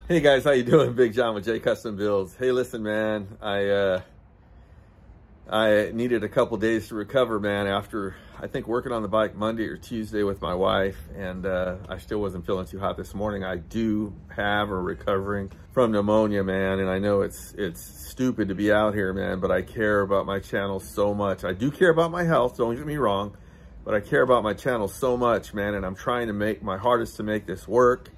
Hey guys, how you doing? Big John with J Custom Builds. Hey, listen, man, I needed a couple days to recover, man, after I think working on the bike Monday or Tuesday with my wife, and I still wasn't feeling too hot this morning. I do have or recovering from pneumonia, man, and I know it's stupid to be out here, man, but I care about my channel so much. I do care about my health, don't get me wrong, but I care about my channel so much, man, and I'm trying to make my hardest to make this work.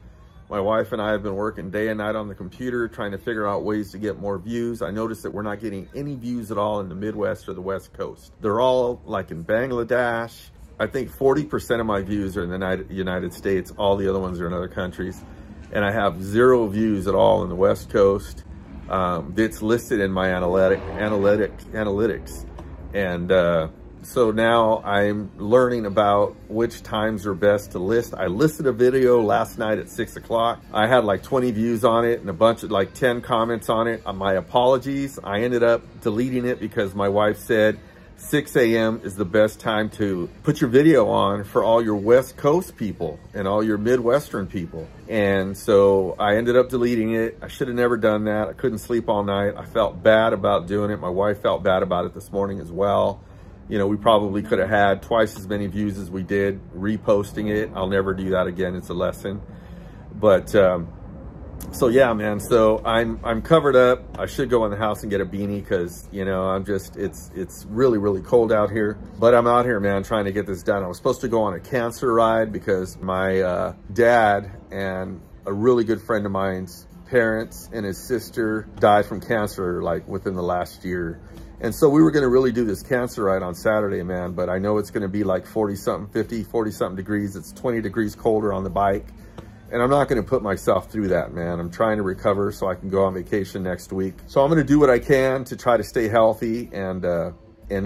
My wife and I have been working day and night on the computer, trying to figure out ways to get more views. I noticed that we're not getting any views at all in the Midwest or the West Coast. They're all like in Bangladesh. I think 40% of my views are in the United States. All the other ones are in other countries. And I have 0 views at all in the West Coast. It's listed in my analytics. And so now I'm learning about which times are best to list. I listed a video last night at 6 o'clock. I had like 20 views on it and a bunch of like 10 comments on it. My apologies. I ended up deleting it because my wife said 6 a.m. is the best time to put your video on for all your West Coast people and all your Midwestern people. And so I ended up deleting it. I should have never done that. I couldn't sleep all night. I felt bad about doing it. My wife felt bad about it this morning as well. You know, we probably could have had twice as many views as we did reposting it. I'll never do that again. It's a lesson. But so yeah, man. So I'm covered up. I should go in the house and get a beanie because, you know, I'm just it's really, really cold out here. But I'm out here, man, trying to get this done. I was supposed to go on a cancer ride because my dad and a really good friend of mine's parents and his sister died from cancer like within the last year. And so we were going to really do this cancer ride on Saturday, man, but I know it's going to be like 40-something degrees. It's 20 degrees colder on the bike. And I'm not going to put myself through that, man. I'm trying to recover so I can go on vacation next week. So I'm going to do what I can to try to stay healthy and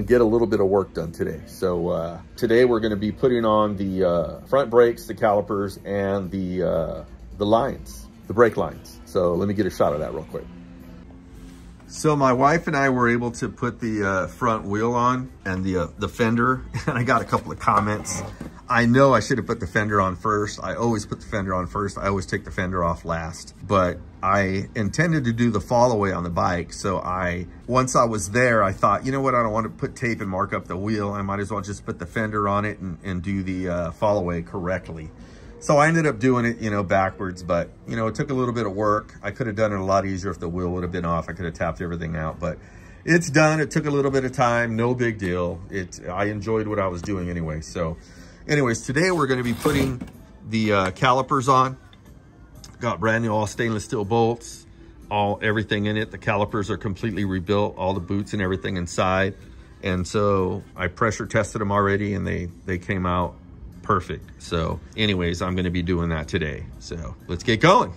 get a little bit of work done today. So today we're going to be putting on the front brakes, the calipers, and the lines, the brake lines. So let me get a shot of that real quick. So my wife and I were able to put the front wheel on and the fender, and I got a couple of comments. I know I should have put the fender on first. I always put the fender on first. I always take the fender off last, but I intended to do the fall away on the bike. So once I was there, I thought, you know what? I don't want to put tape and mark up the wheel. I might as well just put the fender on it and do the fall away correctly. So I ended up doing it, you know, backwards, but, you know, it took a little bit of work. I could have done it a lot easier if the wheel would have been off. I could have tapped everything out, but it's done. It took a little bit of time. No big deal. I enjoyed what I was doing anyway. So anyways, today we're going to be putting the calipers on. Got brand new all stainless steel bolts, everything in it. The calipers are completely rebuilt, all the boots and everything inside. And so I pressure tested them already and they came out perfect. So anyways, I'm going to be doing that today. So let's get going.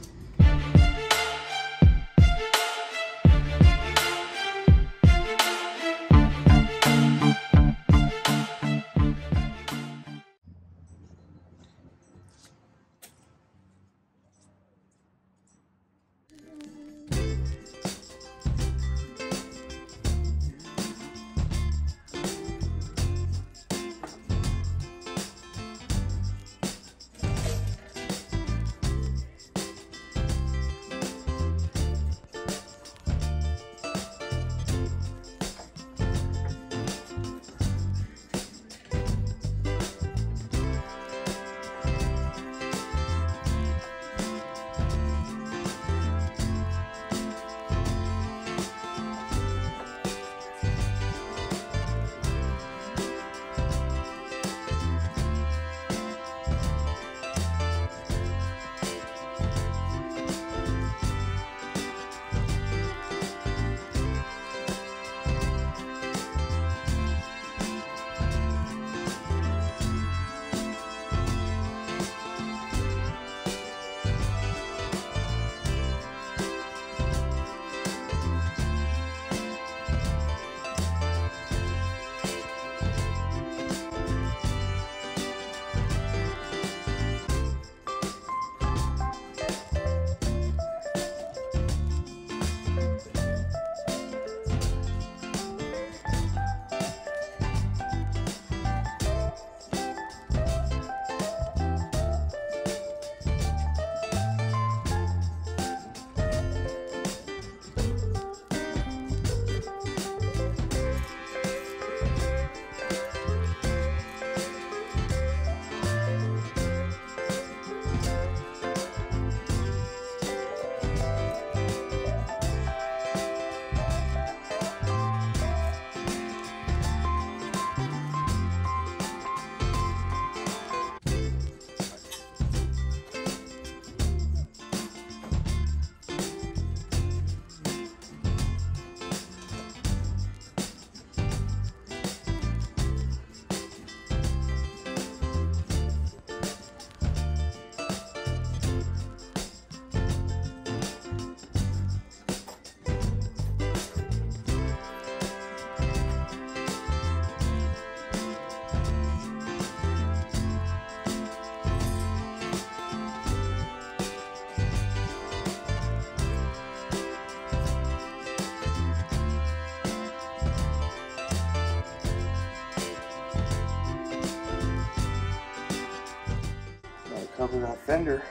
cover that fender.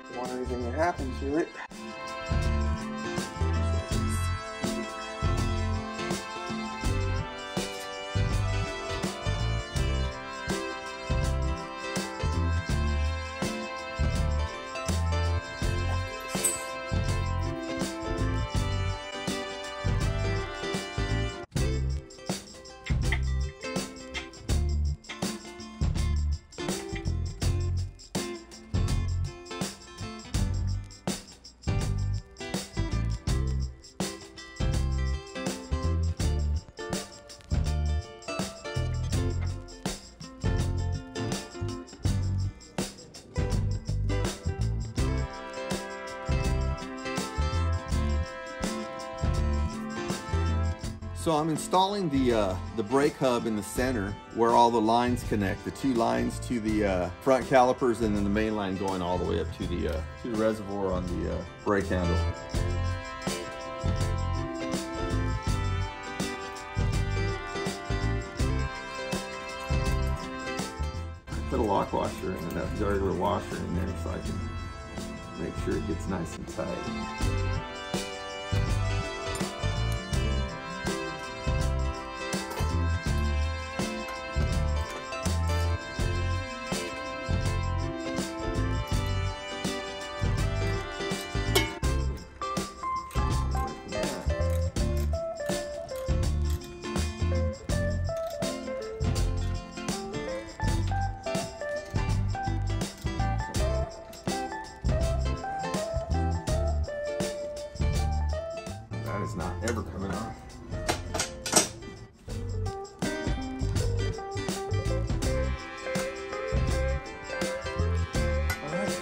Don't want anything to happen to it. So I'm installing the brake hub in the center where all the lines connect, the two lines to the front calipers, and then the main line going all the way up to the reservoir on the brake handle. I put a lock washer in, that regular washer in there so I can make sure it gets nice and tight. Is not ever coming off. All right.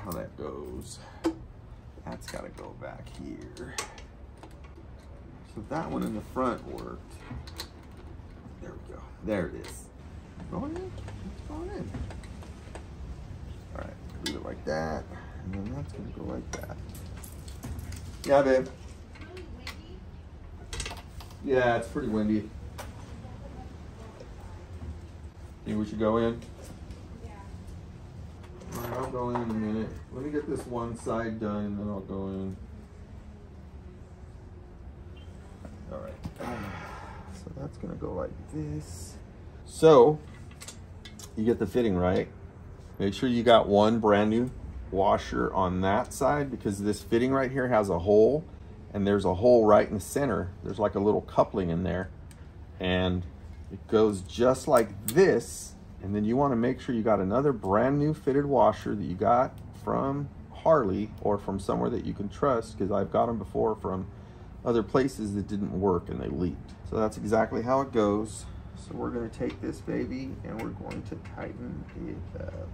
How that goes. That's got to go back here. So that one in the front worked. There we go. There it is. Going in. It's going in. All right. Leave it like that, and then that's going to go like that. Yeah, babe. Yeah, it's pretty windy. Think we should go in? All right, I'll go in a minute. Let me get this one side done, and then I'll go in. All right. So that's gonna go like this. So you get the fitting right. Make sure you got one brand new washer on that side, because this fitting right here has a hole, and there's a hole right in the center. There's like a little coupling in there, and it goes just like this. And then you want to make sure you got another brand new fitted washer that you got from Harley or from somewhere that you can trust, because I've got them before from other places that didn't work and they leaked. So that's exactly how it goes. So we're going to take this baby and we're going to tighten it up.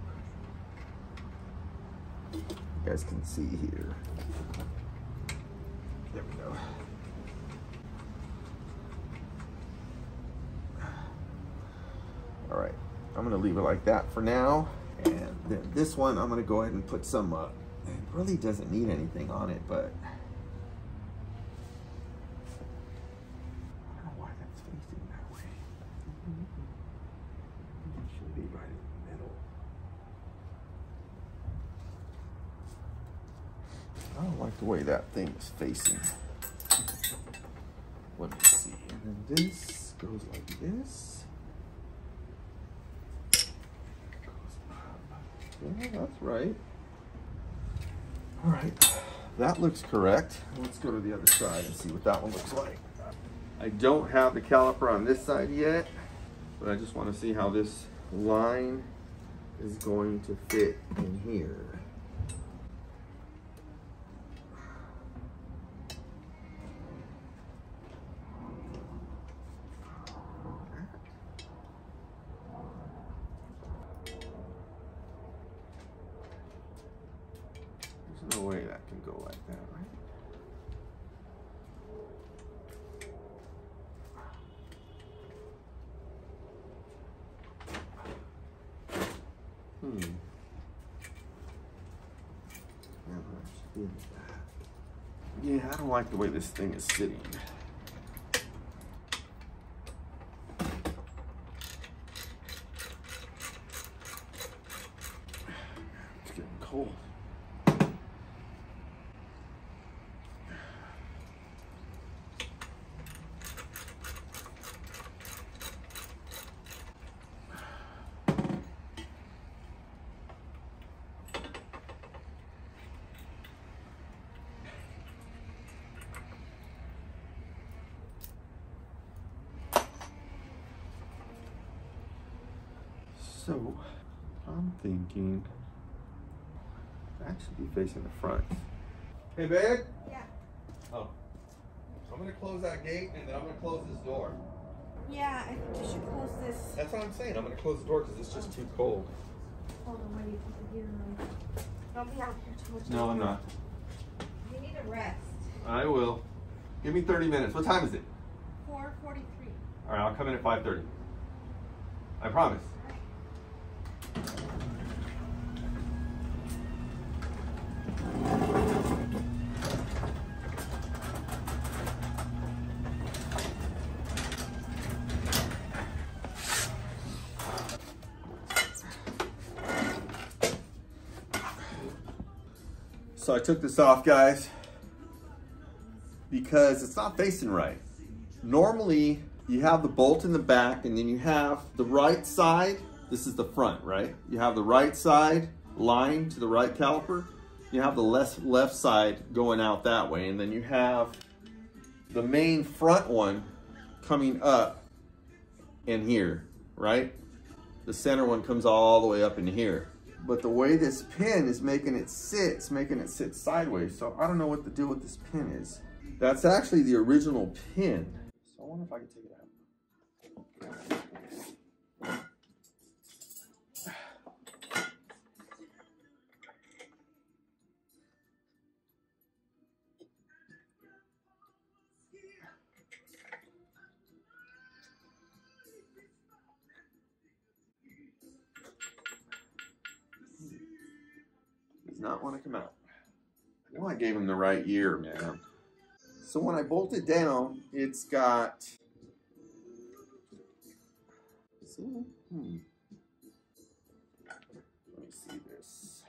You guys can see here. There we go. All right. I'm gonna leave it like that for now, and then this one I'm gonna go ahead and put some up. It really doesn't need anything on it, but I don't know why that's facing that way. It should be right in the middle. I don't like the way that thing is facing. Let me see. And then this goes like this. Yeah, that's right. All right, that looks correct. Let's go to the other side and see what that one looks like. I don't have the caliper on this side yet, but I just want to see how this line is going to fit in here. There's no way that can go like that, right? Yeah, I don't like the way this thing is sitting. It's getting cold. So, I'm thinking that should be facing the front. Hey, babe? Yeah. Oh. I'm gonna close that gate and then I'm gonna close this door. Yeah, I think we should close this. That's what I'm saying. I'm gonna close the door because it's just too cold. Hold on, wait, you can hear me. Don't be out here too much. No, I'm not. You need a rest. I will. Give me 30 minutes. What time is it? 4:43. All right, I'll come in at 5:30. I promise. So I took this off, guys, because it's not facing right. Normally, you have the bolt in the back and then you have the right side. This is the front, right? You have the right side line to the right caliper. You have the left side going out that way. And then you have the main front one coming up in here, right? The center one comes all the way up in here. But the way this pin is making it sit, it's making it sit sideways. So I don't know what the deal with this pin is. That's actually the original pin. So I wonder if I can take it out. Does not want to come out. Well, I gave him the right year, man. So when I bolt it down, it's got. See? Let me see this.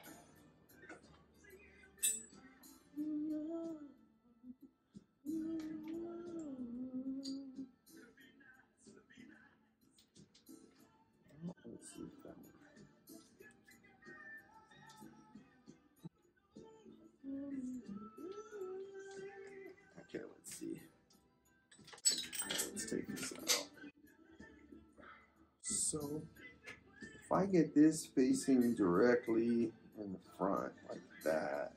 Let's see if that one. Okay, let's see. Let's take this out. So, if I get this facing directly in the front, like that.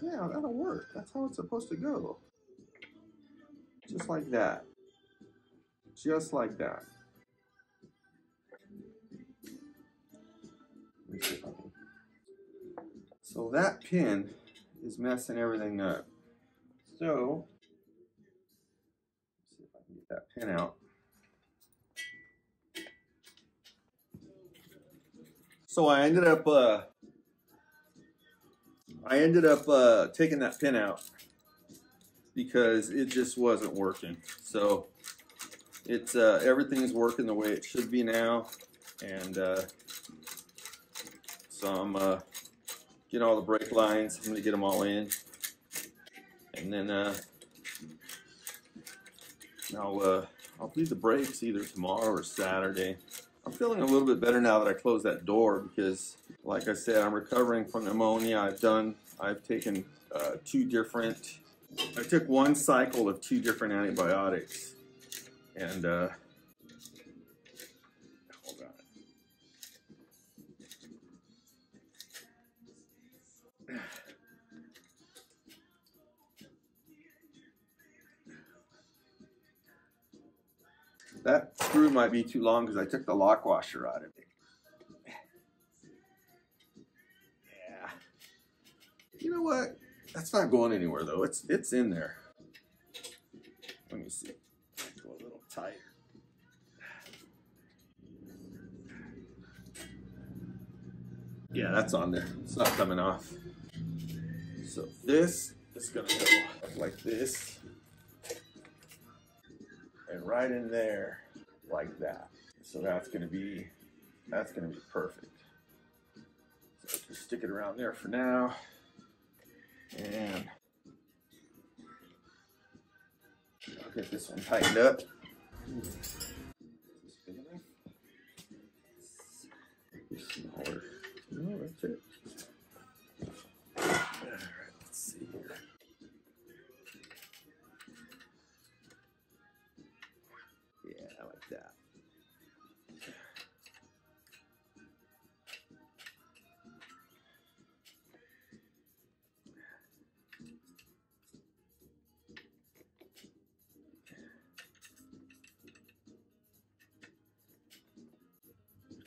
Yeah, that'll work. That's how it's supposed to go. Just like that. Just like that. Let me see if I can. So that pin is messing everything up. So, let's see if I can get that pin out. So I ended up taking that pin out because it just wasn't working. So it's everything's working the way it should be now, and so I'm getting all the brake lines. I'm gonna get them all in, and then I'll do the brakes either tomorrow or Saturday. I'm feeling a little bit better now that I closed that door because, like I said, I'm recovering from pneumonia. I've taken I took one cycle of 2 different antibiotics, and hold That screw might be too long because I took the lock washer out of it. Yeah. You know what? That's not going anywhere though. It's in there. Let me see. Go a little tighter. Yeah, that's on there. It's not coming off. So this is gonna go like this. And right in there, like that. So that's gonna be perfect. So just stick it around there for now. And I'll get this one tightened up. Smaller. No, that's it. All right, let's see here. Yeah, like that.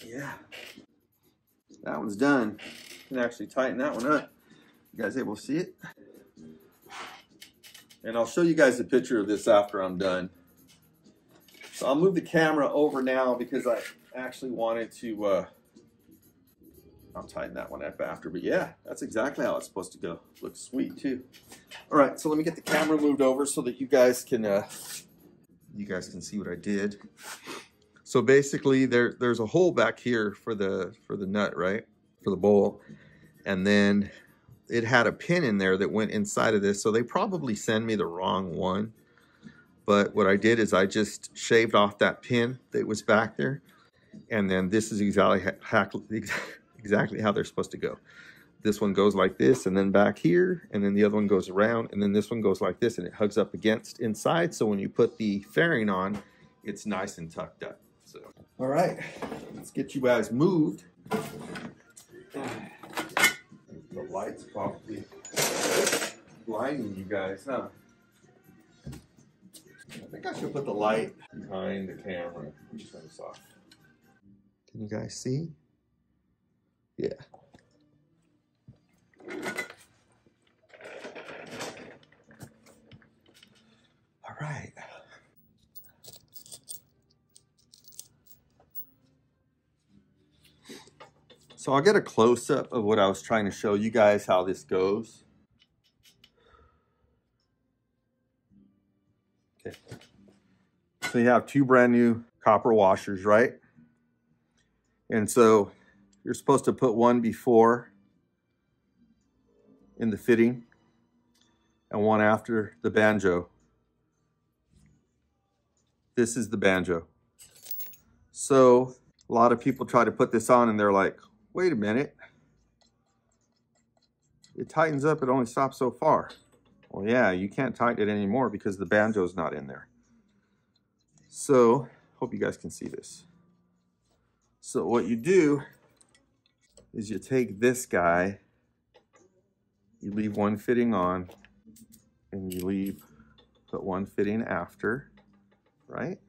Yeah, that one's done. You can actually tighten that one up. You guys able to see it? And I'll show you guys a picture of this after I'm done. So I'll move the camera over now because I actually wanted to, I'll tighten that one up after, but yeah, that's exactly how it's supposed to go. Looks sweet too. All right, so let me get the camera moved over so that you guys can see what I did. So basically there's a hole back here for the nut, right? For the bowl. And then it had a pin in there that went inside of this. So they probably sent me the wrong one. But what I did is I just shaved off that pin that was back there. And then this is exactly how they're supposed to go. This one goes like this and then back here. And then the other one goes around. And then this one goes like this and it hugs up against inside. So when you put the fairing on, it's nice and tucked up. So, all right, let's get you guys moved. The light's probably blinding you guys, huh? I think I should put the light behind the camera. Let me turn this off. Can you guys see? Yeah. All right. So I'll get a close-up of what I was trying to show you guys how this goes. Okay. So you have two brand new copper washers, right? And so you're supposed to put one before in the fitting and one after the banjo. This is the banjo. So a lot of people try to put this on and they're like, wait a minute, it tightens up, it only stops so far. Well, yeah, you can't tighten it anymore because the banjo's not in there. So, hope you guys can see this. So what you do is you take this guy, you leave one fitting on, and you put one fitting after, right?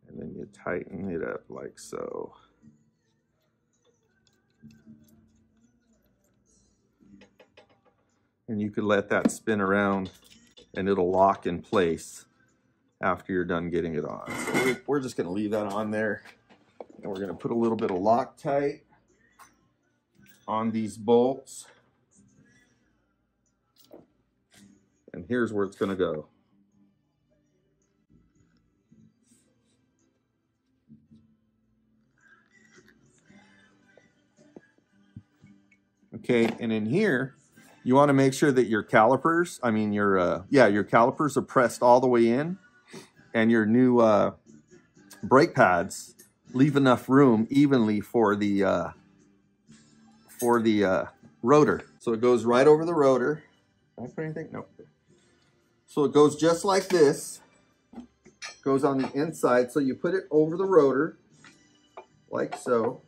And then you tighten it up like so. And you could let that spin around and it'll lock in place after you're done getting it on. So we're just gonna leave that on there. And we're gonna put a little bit of Loctite on these bolts. And here's where it's gonna go. Okay, and in here, you want to make sure that your calipers, your calipers are pressed all the way in, and your new brake pads leave enough room evenly for the rotor. So it goes right over the rotor. Did I put anything? No. So it goes just like this. Goes on the inside. So you put it over the rotor, like so.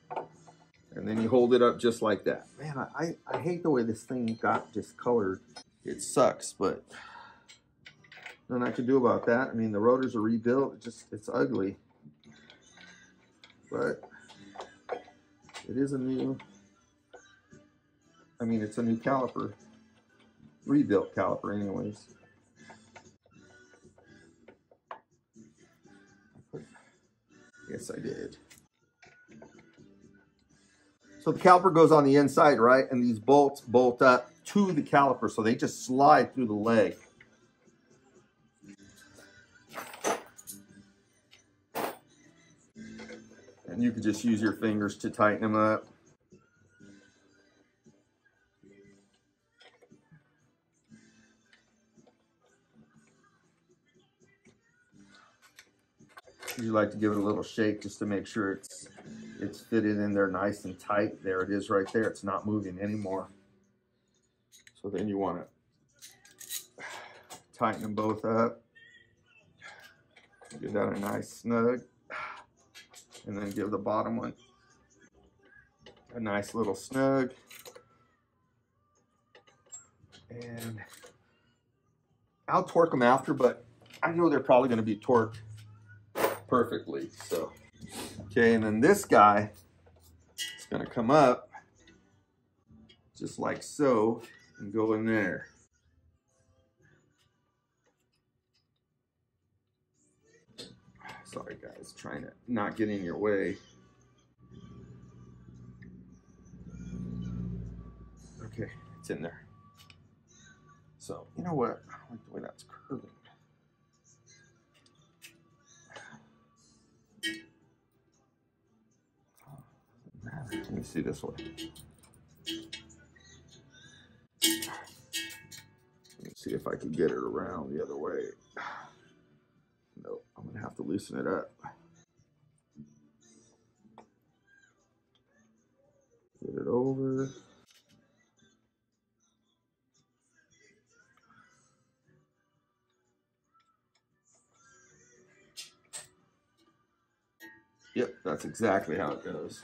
And then you hold it up just like that. Man, I hate the way this thing got discolored. It sucks, but nothing I can do about that. I mean, the rotors are rebuilt. It's ugly. but it is a new, it's a new caliper, rebuilt caliper anyways. Yes, I did. So the caliper goes on the inside, right? And these bolts bolt up to the caliper, so they just slide through the leg. And you can just use your fingers to tighten them up. You like to give it a little shake just to make sure it's fitted in there nice and tight. There it is right there. It's not moving anymore. So then you want to tighten them both up. Give that a nice snug. And then give the bottom one a nice little snug. And I'll torque them after, but I know they're probably going to be torqued perfectly. So, okay, and then this guy is going to come up just like so and go in there. Sorry guys, trying to not get in your way. Okay, it's in there. So, you know what? I don't like the way that's curving. Let me see this way. Let me see if I can get it around the other way. Nope, I'm gonna have to loosen it up. Get it over. Yep, that's exactly how it goes.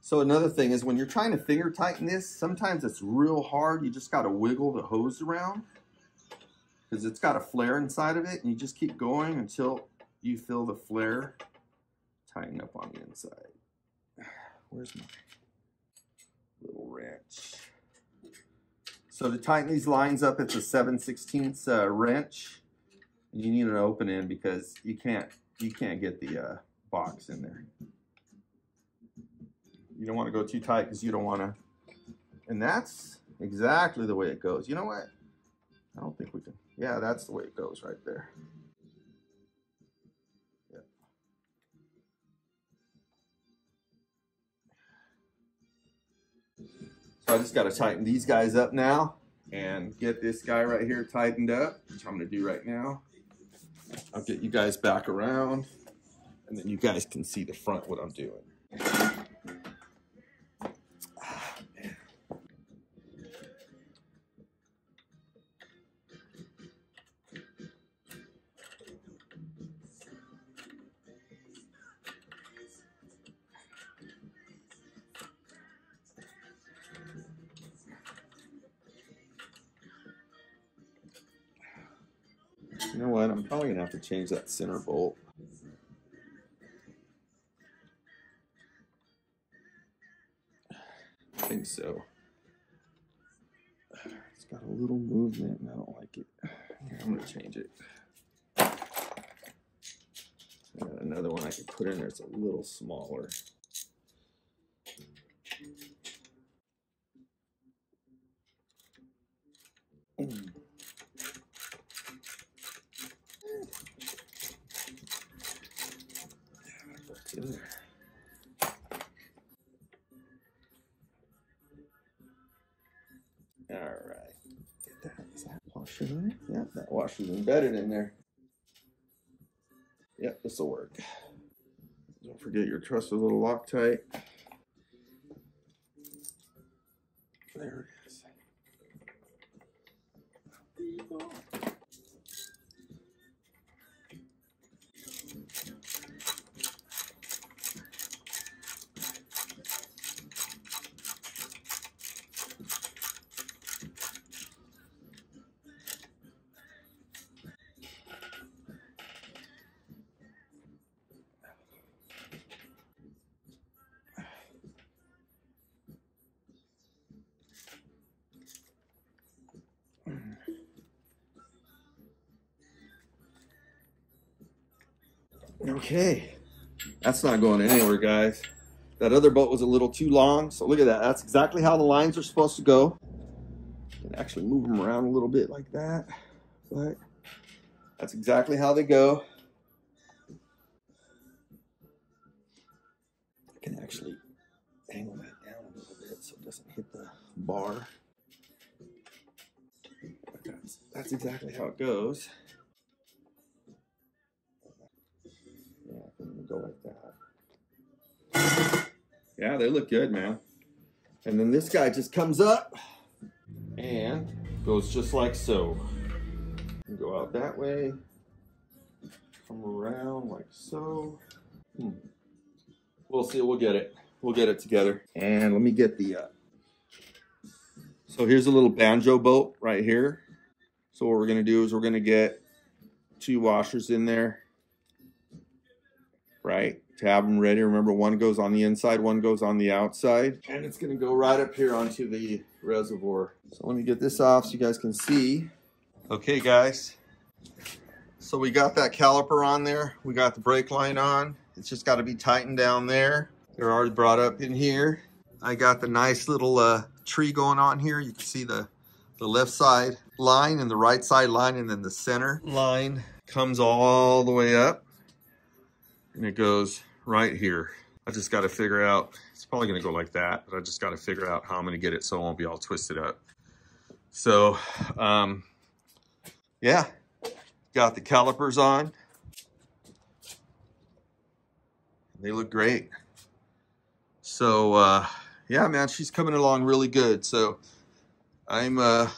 So another thing is when you're trying to finger tighten this, sometimes it's real hard. You just got to wiggle the hose around because it's got a flare inside of it, and you just keep going until you feel the flare tighten up on the inside. Where's my little wrench? So to tighten these lines up, it's a 7/16 wrench. And you need an open end because you can't get the box in there. You don't want to go too tight because you don't want to. And that's exactly the way it goes. You know what? I don't think we can. Yeah, that's the way it goes right there. Yep. So I just got to tighten these guys up now and get this guy right here tightened up, which I'm going to do right now. I'll get you guys back around, and then you guys can see the front, what I'm doing. You know what? I'm probably gonna have to change that center bolt. I think so. It's got a little movement and I don't like it. Here, I'm gonna change it. Another one I could put in there, it's a little smaller. In there. All right. Get that. Is that washer in there? Yeah, that washer's embedded in there. Yep, this will work. Don't forget your trusted little Loctite. There it is. There you go. Okay, that's not going anywhere, guys. That other bolt was a little too long, so look at that. That's exactly how the lines are supposed to go. You can actually move them around a little bit like that, but that's exactly how they go. I can actually angle that down a little bit so it doesn't hit the bar. But that's exactly how it goes. Yeah, I'm gonna go like that. Yeah, they look good, man. And then this guy just comes up and goes just like so. You go out that way, come around like so. We'll see, we'll get it. We'll get it together. And let me get the, so here's a little banjo bolt right here. So what we're gonna do is we're gonna get 2 washers in there, right? To have them ready. Remember, one goes on the inside, one goes on the outside. And it's gonna go right up here onto the reservoir. So let me get this off so you guys can see. Okay, guys. So we got that caliper on there. We got the brake line on. It's just gotta be tightened down there. They're already brought up in here. I got the nice little tree going on here. You can see the left side line and the right side line, and then the center line comes all the way up. And it goes right here. I just got to figure out, it's probably going to go like that, but I just got to figure out how I'm going to get it so it won't be all twisted up. So, yeah, got the calipers on. They look great. So, yeah, man, she's coming along really good. So I'm going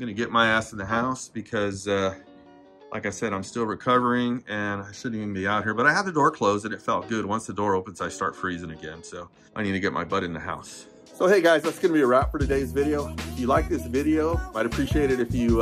to get my ass in the house because, like I said, I'm still recovering and I shouldn't even be out here, but I had the door closed and it felt good. Once the door opens, I start freezing again. So I need to get my butt in the house. So, hey guys, that's gonna be a wrap for today's video. If you like this video, I'd appreciate it if you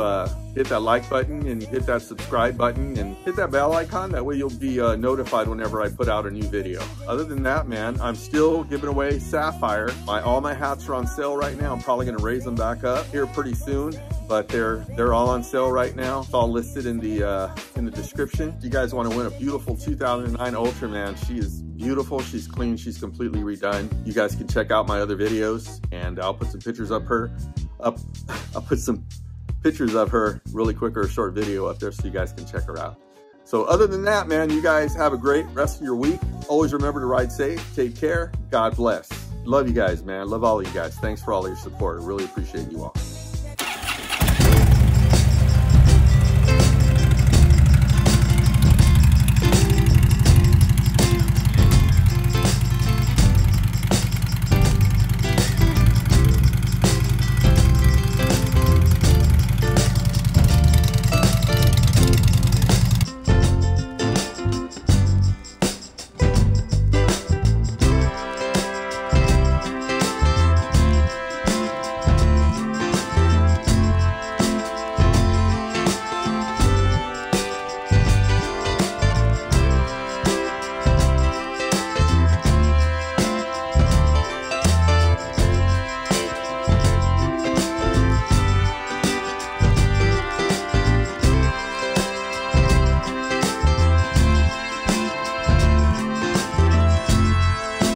hit that like button and hit that subscribe button and hit that bell icon. That way you'll be notified whenever I put out a new video. Other than that, man, I'm still giving away Sapphire. All my hats are on sale right now. I'm probably gonna raise them back up here pretty soon, but they're all on sale right now. It's all listed in the description. If you guys want to win a beautiful 2009 Ultra, man, she is beautiful, she's clean, she's completely redone. You guys can check out my other videos, and I'll put some pictures of her up. I'll put some pictures of her really quick, or a short video up there so you guys can check her out. So other than that, man, you guys have a great rest of your week. Always remember to ride safe, take care, God bless. Love you guys, man. Love all of you guys. Thanks for all of your support. I really appreciate you all.